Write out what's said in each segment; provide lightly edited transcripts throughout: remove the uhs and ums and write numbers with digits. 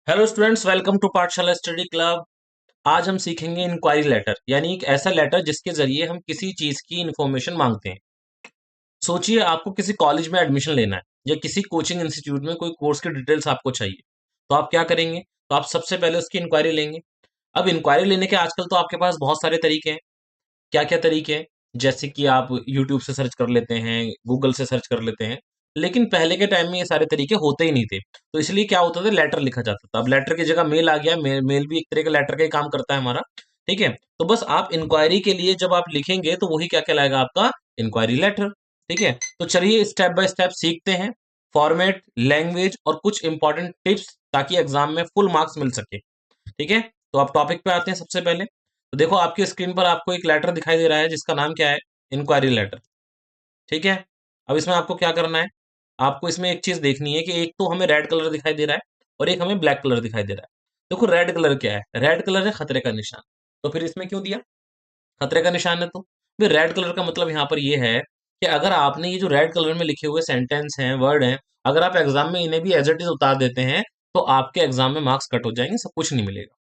Hello students, welcome to पाठशाला study club. आज हम सीखेंगे इंक्वायरी लेटर, यानी एक ऐसा लेटर जिसके जरिए हम किसी चीज की इंफॉर्मेशन मांगते हैं। सोचिए आपको किसी कॉलेज में एडमिशन लेना है या किसी कोचिंग इंस्टीट्यूट में कोई कोर्स की डिटेल्स आपको चाहिए। तो आप क्या करेंगे? तो आप सबसे पहले उसकी इंक्वायरी लेंगे। अब इंक्वायरी लेने के आजकल तो आपके पास बहुत सारे तरीके हैं। क्या क्या तरीके हैं? जैसे कि आप यूट्यूब से सर्च कर लेते हैं, गूगल से सर्च कर लेते हैं। लेकिन पहले के टाइम में ये सारे तरीके होते ही नहीं थे। तो इसलिए क्या होता था, लेटर लिखा जाता था। अब लेटर की जगह मेल आ गया। मेल भी एक तरह का लेटर का ही काम करता है हमारा। ठीक है। तो बस आप इंक्वायरी के लिए जब आप लिखेंगे तो वही क्या कहलाएगा, आपका इंक्वायरी लेटर। ठीक है। तो चलिए स्टेप बाय स्टेप सीखते हैं फॉर्मेट, लैंग्वेज और कुछ इंपॉर्टेंट टिप्स, ताकि एग्जाम में फुल मार्क्स मिल सके। ठीक है। तो आप टॉपिक पे आते हैं सबसे पहले। तो देखो आपकी स्क्रीन पर आपको एक लेटर दिखाई दे रहा है जिसका नाम क्या है, इंक्वायरी लेटर। ठीक है। अब इसमें आपको क्या करना है, आपको इसमें एक चीज देखनी है कि एक तो हमें रेड कलर दिखाई दे रहा है और एक हमें ब्लैक कलर दिखाई दे रहा है। देखो रेड कलर क्या है, रेड कलर है खतरे का निशान। तो फिर इसमें क्यों दिया? खतरे का निशान है तो फिर रेड कलर का मतलब यहाँ पर ये है कि अगर आपने ये जो रेड कलर में लिखे हुए सेंटेंस हैं, वर्ड हैं, अगर आप एग्जाम में इन्हें भी एज इट इज उतार देते हैं तो आपके एग्जाम में मार्क्स कट हो जाएंगे, सब कुछ नहीं मिलेगा।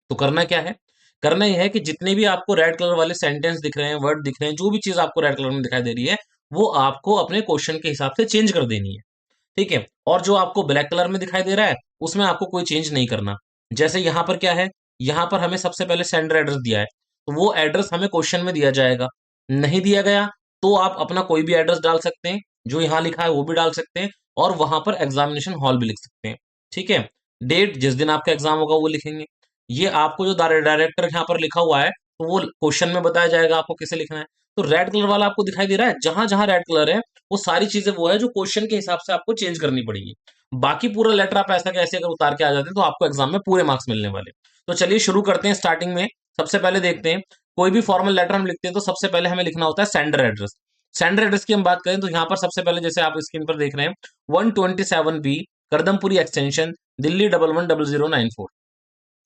तो करना क्या है? करना यह है कि जितने भी आपको रेड कलर वाले सेंटेंस दिख रहे हैं, वर्ड दिख रहे हैं, जो भी चीज आपको रेड कलर में दिखाई दे रही है, वो आपको अपने क्वेश्चन के हिसाब से चेंज कर देनी है। ठीक है। और जो आपको ब्लैक कलर में दिखाई दे रहा है उसमें आपको कोई चेंज नहीं करना। जैसे यहाँ पर क्या है, यहाँ पर हमें सबसे पहले सेंडर एड्रेस दिया है, तो वो एड्रेस हमें क्वेश्चन में दिया जाएगा। नहीं दिया गया तो आप अपना कोई भी एड्रेस डाल सकते हैं, जो यहाँ लिखा है वो भी डाल सकते हैं, और वहां पर एग्जामिनेशन हॉल भी लिख सकते हैं। ठीक है। डेट जिस दिन आपका एग्जाम होगा वो लिखेंगे। ये आपको जो डायरेक्टर यहाँ पर लिखा हुआ है, तो वो क्वेश्चन में बताया जाएगा आपको किसे लिखना है। तो रेड कलर वाला आपको दिखाई दे रहा है, जहां जहां रेड कलर है वो सारी चीजें वो है जो क्वेश्चन के हिसाब से आपको चेंज करनी पड़ेगी। बाकी पूरा लेटर आप ऐसा कैसे अगर उतार के आ जाते हैं तो आपको एग्जाम में पूरे मार्क्स मिलने वाले। तो चलिए शुरू करते हैं स्टार्टिंग में। सबसे पहले देखते हैं, कोई भी फॉर्मल लेटर हम लिखते हैं तो सबसे पहले हमें लिखना होता है सेंडर एड्रेस। सेंडर एड्रेस की हम बात करें तो यहाँ पर सबसे पहले जैसे आप स्क्रीन पर देख रहे हैं, 127B करदमपुरी एक्सटेंशन, दिल्ली 110094।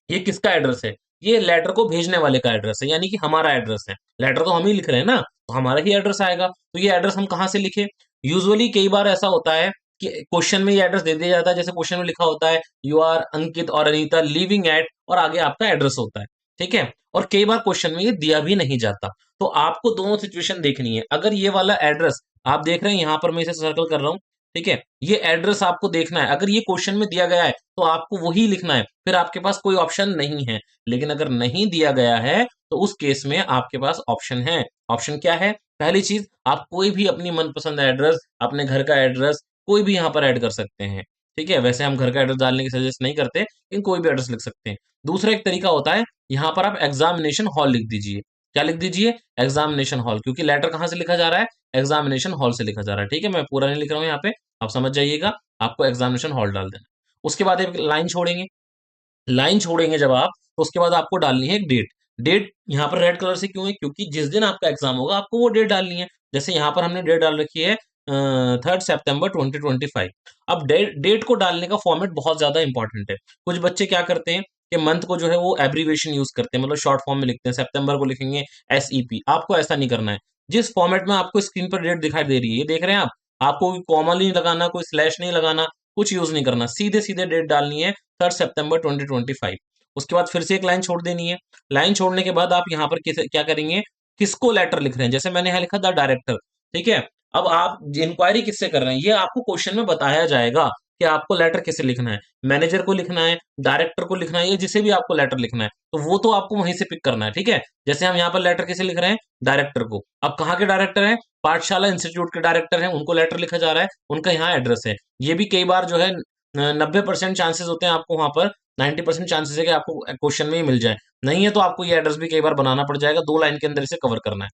ये किसका एड्रेस है? ये लेटर को भेजने वाले का एड्रेस है, यानी कि हमारा एड्रेस है। लेटर तो हम ही लिख रहे हैं ना, तो हमारा ही एड्रेस आएगा। तो ये एड्रेस हम कहाँ से लिखे? यूजुअली कई बार ऐसा होता है कि क्वेश्चन में ये एड्रेस दे दिया जाता है, जैसे क्वेश्चन में लिखा होता है यू आर अंकित और अनीता लिविंग एट, और आगे आपका एड्रेस होता है। ठीक है। और कई बार क्वेश्चन में ये दिया भी नहीं जाता। तो आपको दोनों सिचुएशन देखनी है। अगर ये वाला एड्रेस आप देख रहे हैं, यहाँ पर मैं इसे सर्कल कर रहा हूँ। ठीक है। ये एड्रेस आपको देखना है, अगर ये क्वेश्चन में दिया गया है तो आपको वही लिखना है, फिर आपके पास कोई ऑप्शन नहीं है। लेकिन अगर नहीं दिया गया है तो उस केस में आपके पास ऑप्शन है। ऑप्शन क्या है? पहली चीज, आप कोई भी अपनी मनपसंद एड्रेस, अपने घर का एड्रेस कोई भी यहाँ पर ऐड कर सकते हैं। ठीक है। वैसे हम घर का एड्रेस डालने की सजेस्ट नहीं करते, लेकिन कोई भी एड्रेस लिख सकते हैं। दूसरा एक तरीका होता है, यहाँ पर आप एग्जामिनेशन हॉल लिख दीजिए। क्या लिख दीजिए? एग्जामिनेशन हॉल, क्योंकि लेटर कहाँ से लिखा जा रहा है? एग्जामिनेशन हॉल से लिखा जा रहा है। ठीक है। मैं पूरा नहीं लिख रहा हूँ यहाँ पे, आप समझ जाइएगा। आपको एग्जामिनेशन हॉल डाल देना। उसके बाद एक लाइन छोड़ेंगे। लाइन छोड़ेंगे जब आप, तो उसके बाद आपको डालनी है एक डेट। डेट यहाँ पर रेड कलर से क्यों है? क्योंकि जिस दिन आपका एग्जाम होगा आपको वो डेट डालनी है। जैसे यहाँ पर हमने डेट डाल रखी है 3 सितंबर 2025। अब डेट डेट को डालने का फॉर्मेट बहुत ज्यादा इंपॉर्टेंट है। कुछ बच्चे क्या करते हैं कि मंथ को जो है वो एब्रीवेशन यूज करते हैं, मतलब शॉर्ट फॉर्म में लिखते हैं। सितंबर को लिखेंगे SEP। आपको ऐसा नहीं करना है। जिस फॉर्मेट में आपको स्क्रीन पर डेट दिखाई दे रही है, ये देख रहे हैं आप, आपको कोई कॉमा नहीं लगाना, कोई स्लैश नहीं लगाना, कुछ यूज नहीं करना, सीधे सीधे डेट डालनी है 3 सितंबर 2025। उसके बाद फिर से एक लाइन छोड़ देनी है। लाइन छोड़ने के बाद आप यहाँ पर क्या करेंगे, किसको लेटर लिख रहे हैं? जैसे मैंने यहाँ लिखा द डायरेक्टर। ठीक है। अब आप इंक्वायरी किससे कर रहे हैं ये आपको क्वेश्चन में बताया जाएगा कि आपको लेटर किसे लिखना है। मैनेजर को लिखना है, डायरेक्टर को लिखना है, या जिसे भी आपको लेटर लिखना है, तो वो तो आपको वहीं से पिक करना है। ठीक है। जैसे हम यहाँ पर लेटर किसे लिख रहे हैं? डायरेक्टर को। अब कहाँ के डायरेक्टर हैं? पाठशाला इंस्टीट्यूट के डायरेक्टर हैं, उनको लेटर लिखा जा रहा है, उनका यहाँ एड्रेस है। ये भी कई बार जो है 90% चांसेस होते हैं आपको वहां पर, 90% चांसेस है कि आपको क्वेश्चन में ही मिल जाए। नहीं है तो आपको ये एड्रेस भी कई बार बनाना पड़ जाएगा, 2 लाइन के अंदर इसे कवर करना है।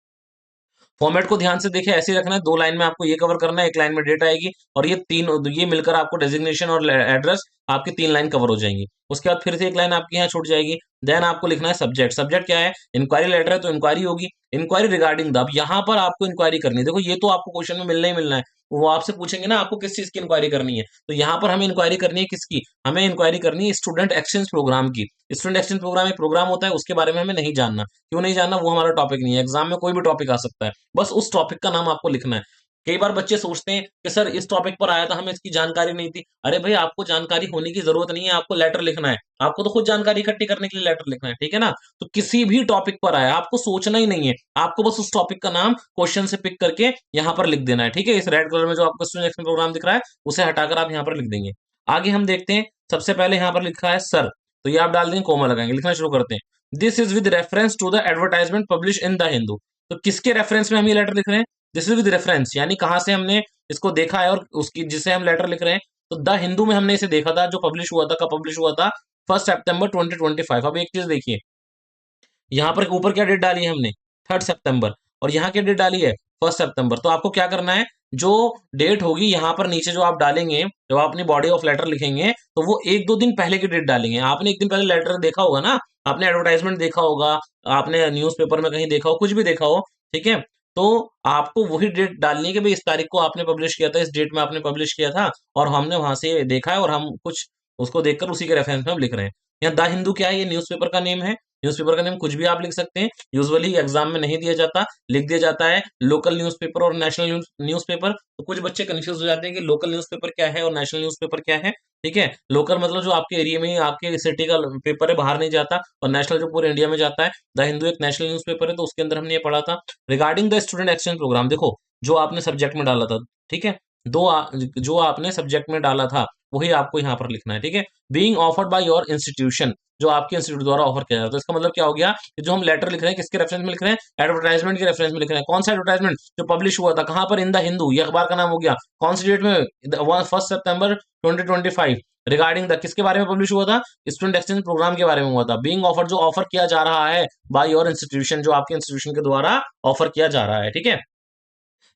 फॉर्मेट को ध्यान से देखिए, ऐसे ही रखना है। 2 लाइन में आपको ये कवर करना है, 1 लाइन में डेट आएगी, और ये मिलकर आपको डेजिग्नेशन और एड्रेस, आपकी 3 लाइन कवर हो जाएंगी। उसके बाद फिर से 1 लाइन आपकी यहाँ छूट जाएगी। देन आपको लिखना है सब्जेक्ट। सब्जेक्ट क्या है? इंक्वायरी लेटर है तो इंक्वायरी होगी। इंक्वायरी रिगार्डिंग द, अब यहाँ पर आपको इंक्वायरी करनी है। देखो ये तो आपको क्वेश्चन में मिलना ही मिलना है। वो आपसे पूछेंगे ना आपको किस चीज की इंक्वायरी करनी है, तो यहाँ पर हमें इंक्वायरी करनी है किसकी? हमें इंक्वायरी करनी है स्टूडेंट एक्सचेंज प्रोग्राम की। स्टूडेंट एक्सचेंज प्रोग्राम एक प्रोग्राम होता है, उसके बारे में हमें नहीं जानना। क्यों नहीं जानना? वो हमारा टॉपिक नहीं है। एग्जाम में कोई भी टॉपिक आ सकता है, बस उस टॉपिक का नाम आपको लिखना है। कई बार बच्चे सोचते हैं कि सर इस टॉपिक पर आया था, हमें इसकी जानकारी नहीं थी। अरे भाई, आपको जानकारी होने की जरूरत नहीं है, आपको लेटर लिखना है। आपको तो खुद जानकारी इकट्ठी करने के लिए लेटर लिखना है, ठीक है ना। तो किसी भी टॉपिक पर आया, आपको सोचना ही नहीं है, आपको बस उस टॉपिक का नाम क्वेश्चन से पिक करके यहाँ पर लिख देना है, ठीक है। इस रेड कलर में जो आपको स्टूडेंट एक्शन प्रोग्राम दिख रहा है, उसे हटाकर आप यहाँ पर लिख देंगे। आगे हम देखते हैं, सबसे पहले यहाँ पर लिखा है सर, तो ये आप डाल देंगे, कोमा लगाएंगे, लिखना शुरू करते हैं। This is with reference to the advertisement publish in the Hindu. तो किसके रेफरेंस में हम ये लेटर लिख रहे हैं? दिस इज विद रेफरेंस, यानी कहां से हमने इसको देखा है और उसकी जिसे हम लेटर लिख रहे हैं। तो द हिंदू में हमने इसे देखा था, जो पब्लिश हुआ था, कब पब्लिश हुआ था? 1 सितंबर 2025। अब एक चीज देखिए, यहाँ पर ऊपर क्या डेट डाली है हमने? 3 सितंबर। और यहाँ क्या डेट डाली है? 1 सितंबर। तो आपको क्या करना है, जो डेट होगी यहाँ पर नीचे जो आप डालेंगे, जब आप अपनी बॉडी ऑफ लेटर लिखेंगे, तो वो 1-2 दिन पहले की डेट डालेंगे। आपने एक दिन पहले लेटर देखा होगा ना, आपने एडवर्टाइजमेंट देखा होगा, आपने न्यूज़पेपर में कहीं देखा हो, कुछ भी देखा हो, ठीक है। तो आपको वही डेट डालनी है कि भाई इस तारीख को आपने पब्लिश किया था, इस डेट में आपने पब्लिश किया था, और हमने वहां से देखा है, और हम कुछ उसको देखकर उसी के रेफरेंस में हम लिख रहे हैं। यहाँ द हिंदू क्या है? ये न्यूज़पेपर का नेम है। न्यूज़पेपर का नेम कुछ भी आप लिख सकते हैं, यूजुअली एग्जाम में नहीं दिया जाता, लिख दिया जाता है लोकल न्यूज़पेपर और नेशनल न्यूज़पेपर। तो कुछ बच्चे कंफ्यूज हो जाते हैं कि लोकल न्यूज़पेपर क्या है और नेशनल न्यूज़पेपर क्या है, ठीक है। लोकल मतलब जो आपके एरिया में, आपके सिटी का पेपर है, बाहर नहीं जाता, और नेशनल जो पूरे इंडिया में जाता है। द हिंदू एक नेशनल न्यूज़पेपर है, तो उसके अंदर हमने ये पढ़ा था। Regarding the student exchange program, देखो जो आपने सब्जेक्ट में डाला था, ठीक है, जो आपने सब्जेक्ट में डाला था वही आपको यहाँ पर लिखना है, ठीक है। Being offered by your institution, जो आपके इंस्टीट्यूट द्वारा ऑफर किया जाता है। तो इसका मतलब क्या हो गया कि जो हम लेटर लिख रहे हैं किसके रेफरेंस में लिख रहे हैं? एडवर्टाइजमेंट के रेफरेंस में लिख रहे हैं। कौन सा एडवर्टाइजमेंट? जो पब्लिश हुआ था कहां पर? इन द हिंदू, ये अखबार का नाम हो गया। कौन सी डेट में? 1 सितंबर 2025। रिगार्डिंग द, किसके बारे में पब्लिश हुआ था? स्टूडेंट एक्सचेंज प्रोग्राम के बारे में हुआ था। बीइंग ऑफर, जो ऑफर किया जा रहा है, बाय योर इंस्टीट्यूशन, जो आपके इंस्टीट्यूशन के द्वारा ऑफर किया जा रहा है, ठीक है।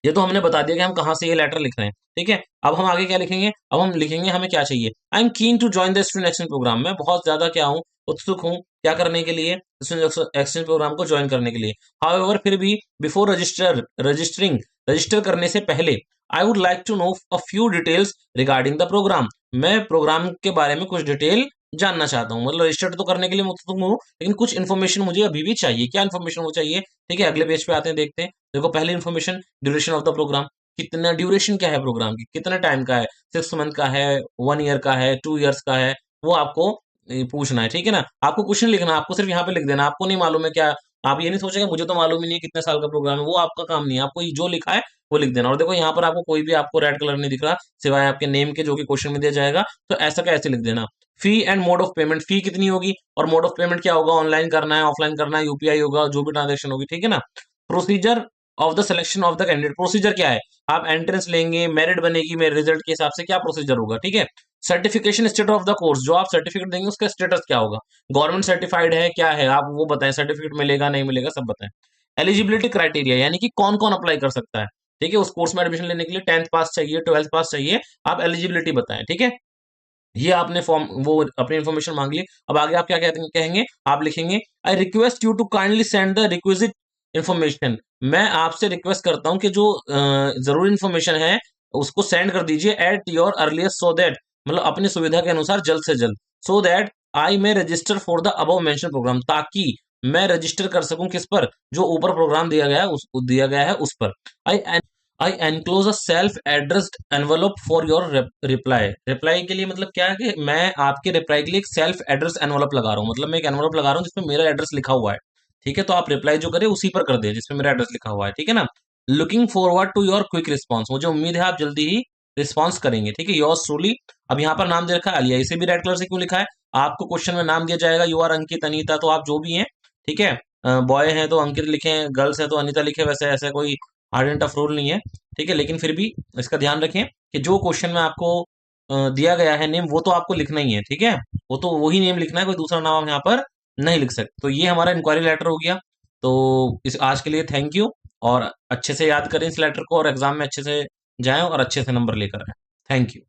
ये तो हमने बता दिया कि हम कहाँ से ये लेटर लिख रहे हैं, ठीक है। अब हम आगे क्या लिखेंगे? अब हम लिखेंगे हमें क्या चाहिए। I am keen to join the student exchange program, मैं बहुत ज्यादा क्या हूँ, उत्सुक हूँ, क्या करने के लिए? स्टूडेंट एक्सचेंज प्रोग्राम को ज्वाइन करने के लिए। हाउएवर, फिर भी, बिफोर रजिस्टरिंग, रजिस्टर करने से पहले, I would like to know a few details regarding the program, मैं प्रोग्राम के बारे में कुछ डिटेल जानना चाहता हूँ। मतलब रजिस्टर तो करने के लिए मैं उत्सुक हूँ, लेकिन कुछ इन्फॉर्मेशन मुझे अभी भी चाहिए। क्या इन्फॉर्मेशन वो चाहिए? ठीक है, अगले पेज पे आते हैं, देखते हैं। देखो, पहली information, duration of the program, कितना ड्यूरेशन क्या है प्रोग्राम की, कितना टाइम का है? 6 मंथ का है, 1 ईयर का है, 2 ईयर्स का है, वो आपको पूछना है, ठीक है ना। आपको क्वेश्चन लिखना है, आपको सिर्फ यहाँ पे लिख देना। आपको नहीं मालूम है क्या, आप ये नहीं सोचेंगे मुझे तो मालूम ही नहीं है कितने साल का प्रोग्राम है, वो आपका काम नहीं है। आपको जो लिखा है वो लिख देना। और देखो यहाँ पर आपको कोई भी आपको रेड कलर नहीं दिख रहा, सिवाय आपके नेम के, जो कि क्वेश्चन में दिया जाएगा। तो ऐसा का ऐसे लिख देना। Fee and mode of payment, fee कितनी होगी और मोड ऑफ पेमेंट क्या होगा? ऑनलाइन करना है, ऑफलाइन करना है, यूपीआई होगा, जो भी ट्रांजेक्शन होगी, ठीक है ना। Procedure of the selection of the candidate, procedure क्या है? आप एंट्रेंस लेंगे, मेरिट बनेगी, मेरे रिजल्ट के हिसाब से क्या प्रोसीजर होगा, ठीक है। Certification status of the course, जो आप सर्टिफिकेट देंगे उसका स्टेटस क्या होगा? गवर्नमेंट सर्टिफाइड है, क्या है, आप वो बताएं। सर्टिफिकेट मिलेगा नहीं मिलेगा सब बताएं। एलिजिबिलिटी क्राइटेरिया, यानी कि कौन कौन अप्लाई कर सकता है, ठीक है। उस कोर्स में एडमिशन लेने के लिए 10th पास चाहिए, 12th पास चाहिए, आप एलिजिबिलिटी बताएं, ठीक है। ये आपने फॉर्म, वो अपनी इन्फॉर्मेशन मांग ली। अब आगे आप क्या कहेंगे? आप लिखेंगे, I request you to kindly send the requisite information, मैं आपसे रिक्वेस्ट करता हूं कि जो जरूरी इन्फॉर्मेशन है उसको सेंड कर दीजिए at your earliest, so that, मतलब अपनी सुविधा के अनुसार जल्द से जल्द, so that I may register for the above mention program, ताकि मैं रजिस्टर कर सकूं किस पर? जो ऊपर प्रोग्राम दिया गया है उस पर। I I enclose a self addressed envelope for your reply, reply के लिए मतलब क्या है कि मैं आपके रिप्लाई के लिए एक सेल्फ एड्रेस एनवलप लगा रहा हूँ। मतलब मैं एक एनवलप लगा रहा हूँ जिसमें मेरा एड्रेस लिखा हुआ है, ठीक है। तो आप रिप्लाई जो करें उसी पर कर दे जिसमें मेरा एड्रेस लिखा हुआ है, ठीक है ना। Looking forward to your quick response, मुझे उम्मीद है आप जल्दी ही रिस्पॉन्स करेंगे, ठीक है। योर्स ट्रूली, अब यहाँ पर नाम दे रखा है आलिया, इसे भी रेड कलर से क्यों लिखा है? आपको क्वेश्चन में नाम दिया जाएगा, यू आर अंकित, अनीता, तो आप जो भी हैं, ठीक है। बॉय हैं तो अंकित लिखें, गर्ल्स हैं तो अनीता लिखे, वैसे ऐसा कोई हार्ड एंड टफ रूल नहीं है, ठीक है। लेकिन फिर भी इसका ध्यान रखें कि जो क्वेश्चन में आपको दिया गया है नेम, वो तो आपको लिखना ही है, ठीक है। वो तो वही नेम लिखना है, कोई दूसरा नाम हम यहाँ पर नहीं लिख सकते। तो ये हमारा इंक्वायरी लेटर हो गया। तो इस आज के लिए थैंक यू, और अच्छे से याद करें इस लेटर को, और एग्जाम में अच्छे से जाएं और अच्छे से नंबर लेकर आए। Thank you.